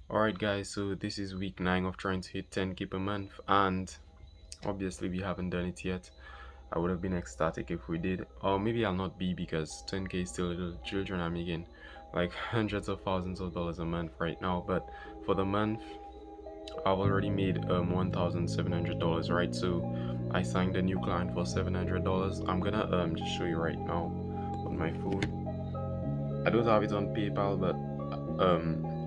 Alright guys, so this is week 9 of trying to hit 10k per month, and obviously we haven't done it yet. I would have been ecstatic if we did, or maybe I'll not be, because 10k is still little children are making like hundreds of thousands of dollars a month right now. But for the month I've already made $1,700, right? So I signed a new client for $700. I'm gonna just show you right now on my phone. I don't have it on PayPal, but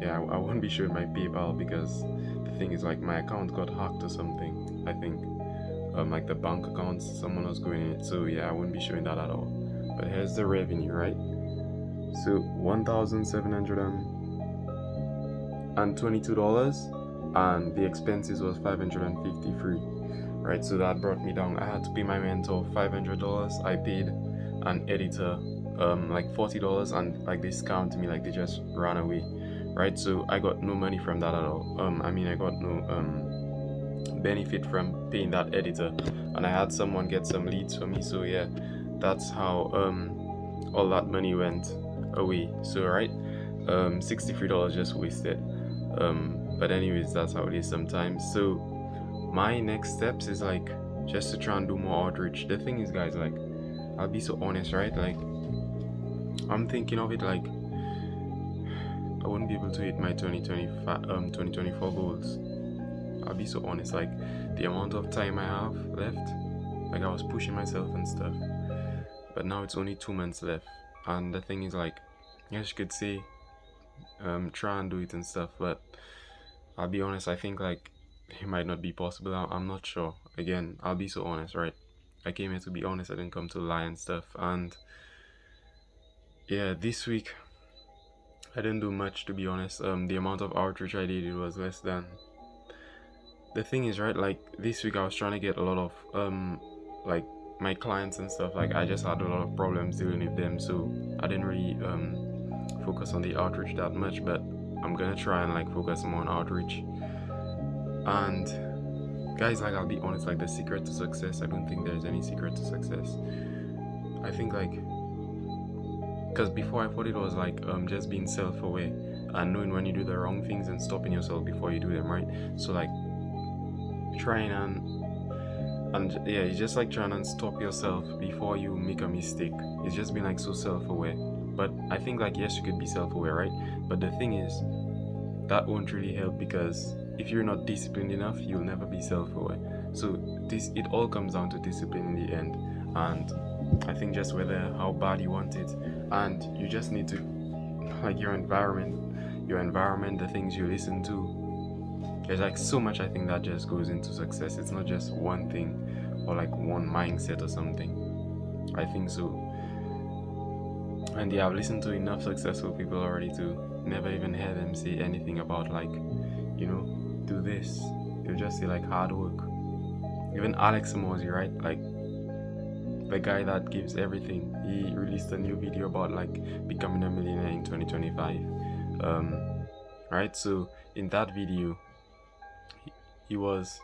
yeah, I won't be showing my PayPal because the thing is, like, my account got hacked or something, I think. Like the bank accounts, someone was going in it, so yeah, I wouldn't be showing that at all. But here's the revenue, right? So $1,722, and the expenses was 553, right? So that brought me down. I had to pay my mentor $500. I paid an editor like $40, and like they scammed me, like they just ran away, right? So I got no money from that at all. I mean, I got no benefit from paying that editor, and I had someone get some leads for me. So yeah, that's how all that money went away. So right, $63 just wasted. But anyways, that's how it is sometimes. So my next steps is like just to try and do more outreach. The thing is, guys, like, I'll be so honest, right? Like, I'm thinking of it like I wouldn't be able to hit my 2024 goals. I'll be so honest, like, the amount of time I have left, like, I was pushing myself and stuff, but now it's only 2 months left. And the thing is, like, yes, you could say try and do it and stuff, but I'll be honest, I think like it might not be possible. I'm not sure. Again, I'll be so honest, right? I came here to be honest. I didn't come to lie and stuff. And yeah, this week I didn't do much, to be honest. The amount of outreach I did, it was less than. The thing is, right, like, this week I was trying to get a lot of like, my clients and stuff. Like, I just had a lot of problems dealing with them, so I didn't really focus on the outreach that much. But I'm gonna try and like focus more on outreach. And guys, like, I'll be honest, like, the secret to success, I don't think there's any secret to success. I think, like, because before I thought it was like just being self-aware and knowing when you do the wrong things and stopping yourself before you do them, right? So like trying and yeah, it's just like trying and stop yourself before you make a mistake. It's just being like so self-aware. But I think, like, yes, you could be self-aware, right? But the thing is, that won't really help, because if you're not disciplined enough, you'll never be self-aware. So this, it all comes down to discipline in the end. And I think just whether how bad you want it, and you just need to, like, your environment, the things you listen to. There's like so much, I think, that just goes into success. It's not just one thing or like one mindset or something. I think so. And yeah, I've listened to enough successful people already to never even hear them say anything about, like, do this. They'll just say like hard work. Even Alex Mosi, right? Like, the guy that gives everything. He released a new video about like becoming a millionaire in 2025. Right? So in that video, he was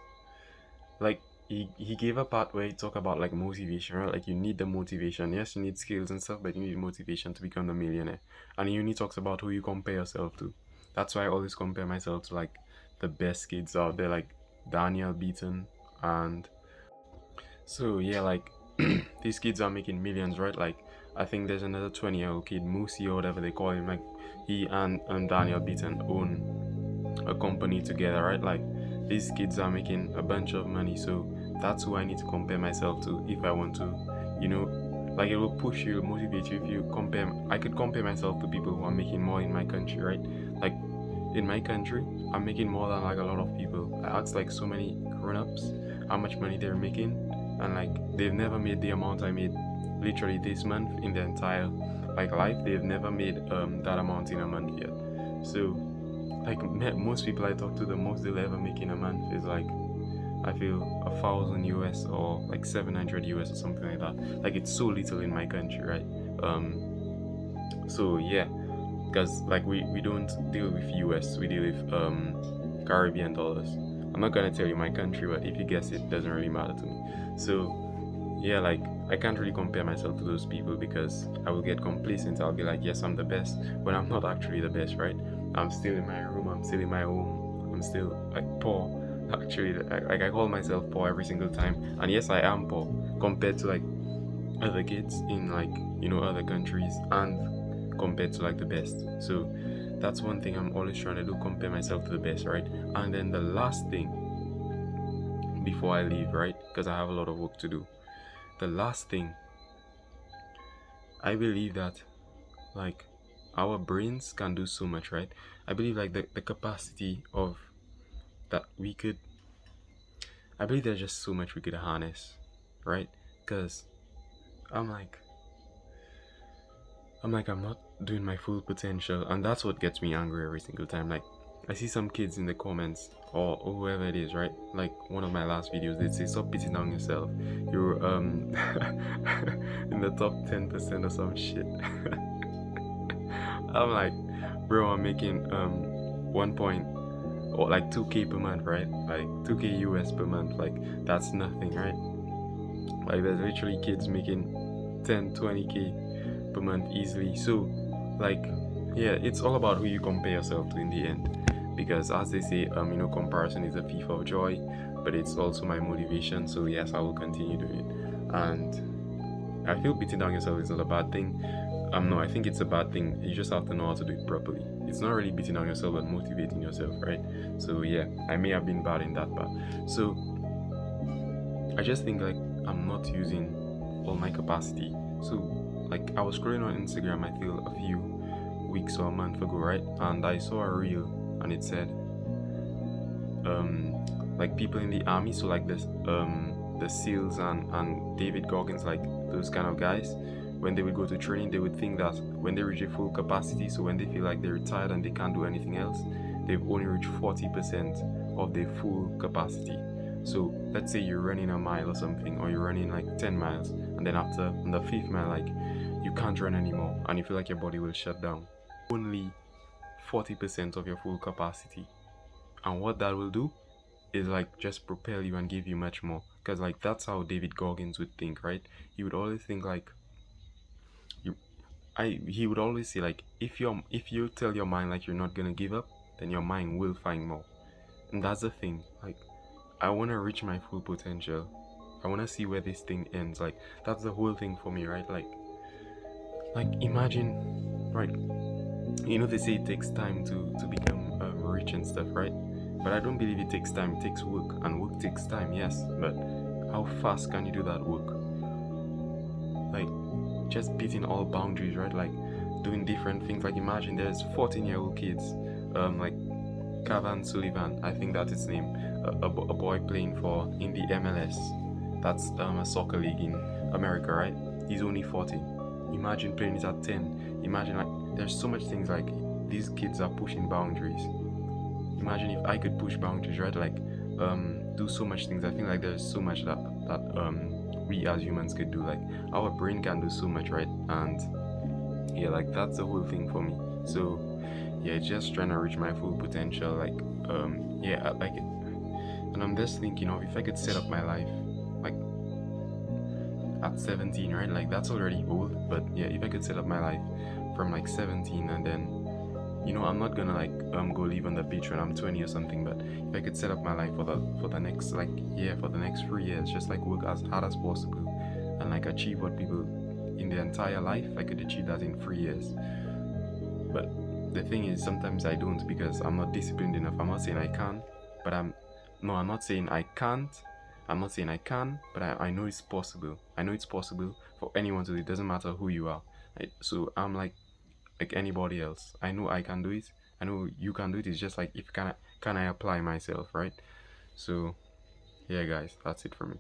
like, he gave a part where he talked about like motivation, right? Like, you need the motivation. Yes, you need skills and stuff, but you need motivation to become the millionaire. And he only talks about who you compare yourself to. That's why I always compare myself to like the best kids out there, like Daniel Beaton. And so yeah, like, these kids are making millions, right? Like, I think there's another 20-year-old kid, Moosey or whatever they call him. Like, he and Daniel Beaton own a company together, right? Like, these kids are making a bunch of money, so that's who I need to compare myself to if I want to, like, it will push you, motivate you if you compare. I could compare myself to people who are making more in my country, right? Like, in my country, I'm making more than like a lot of people. I asked like so many grown-ups how much money they're making, and like, they've never made the amount I made literally this month in their entire like life. They've never made that amount in a month yet. So like, most people I talk to, the most they'll ever make in a month is like, I feel, 1,000 US or like 700 US or something like that. Like, it's so little in my country, right? So yeah, because like we don't deal with US, we deal with Caribbean dollars. I'm not gonna tell you my country, but if you guess it, doesn't really matter to me. So yeah, like, I can't really compare myself to those people, because I will get complacent. I'll be like, yes, I'm the best, when I'm not actually the best, right? I'm still in my room, I'm still in my home, I'm still like poor. Actually, like I call myself poor every single time, and yes, I am poor compared to like other kids in like other countries, and compared to like the best. So that's one thing I'm always trying to do, compare myself to the best, right? And then the last thing before I leave, right? Because I have a lot of work to do. The last thing, I believe that like our brains can do so much, right? I believe like the capacity of that we could, I believe there's just so much we could harness, right? Because I'm like, I'm not doing my full potential, and that's what gets me angry every single time. Like, I see some kids in the comments, or whoever it is, right? Like one of my last videos, they say, "Stop beating down yourself. You're in the top 10% or some shit." I'm like, bro, I'm making 1 point or like 2K per month, right? Like 2K US per month. Like that's nothing, right? Like there's literally kids making 10, 20K per month easily. So like yeah, it's all about who you compare yourself to in the end. Because as they say, comparison is a thief of joy, but it's also my motivation. So yes, I will continue doing it. And I feel beating down yourself is not a bad thing. No, I think it's a bad thing. You just have to know how to do it properly. It's not really beating down yourself, but motivating yourself, right? So yeah, I may have been bad in that part. So I just think like I'm not using all my capacity. So like I was scrolling on Instagram, I feel a few weeks or a month ago, right? And I saw a reel, and it said like people in the army, so like this the SEALs and David Goggins, like those kind of guys, when they would go to training, they would think that when they reach a full capacity, so when they feel like they're retired and they can't do anything else, they've only reached 40% of their full capacity. So let's say you're running a mile or something, or you're running like 10 miles, and then after on the fifth mile, like you can't run anymore, and you feel like your body will shut down. Only 40% of your full capacity. And what that will do is like just propel you and give you much more, because like that's how David Goggins would think, right? He would always think like you he would always say like if you tell your mind like you're not gonna give up, then your mind will find more. And that's the thing, like I want to reach my full potential. I want to see where this thing ends. Like that's the whole thing for me, right? Like imagine, right? They say it takes time to become rich and stuff, right? But I don't believe it takes time. It takes work, and work takes time, yes. But how fast can you do that work? Like just beating all boundaries, right? Like doing different things. Like imagine there's 14-year-old kids, like Cavan Sullivan, I think that's his name, a boy playing for in the MLS. That's a soccer league in America, right? He's only 14. Imagine playing it at 10. Imagine like there's so much things like these kids are pushing boundaries. Imagine if I could push boundaries, right? Like do so much things. I think like there's so much that we as humans could do. Like our brain can do so much, right? And yeah, like that's the whole thing for me. So yeah, just trying to reach my full potential. Like yeah, I like it. And I'm just thinking of if I could set up my life like at 17, right? Like that's already old, but yeah, if I could set up my life from like 17, and then I'm not gonna like go live on the beach when I'm 20 or something, but if I could set up my life for the next like for the next 3 years, just like work as hard as possible and like achieve what people in their entire life, I could achieve that in 3 years. But the thing is, sometimes I don't, because I'm not disciplined enough. I'm not saying I can, but I'm not saying I can't. I'm not saying I can, but I know it's possible. I know it's possible for anyone to do it. It doesn't matter who you are. Right? So I'm like anybody else. I know I can do it. I know you can do it. It's just like if can I apply myself, right? So yeah, guys, that's it for me.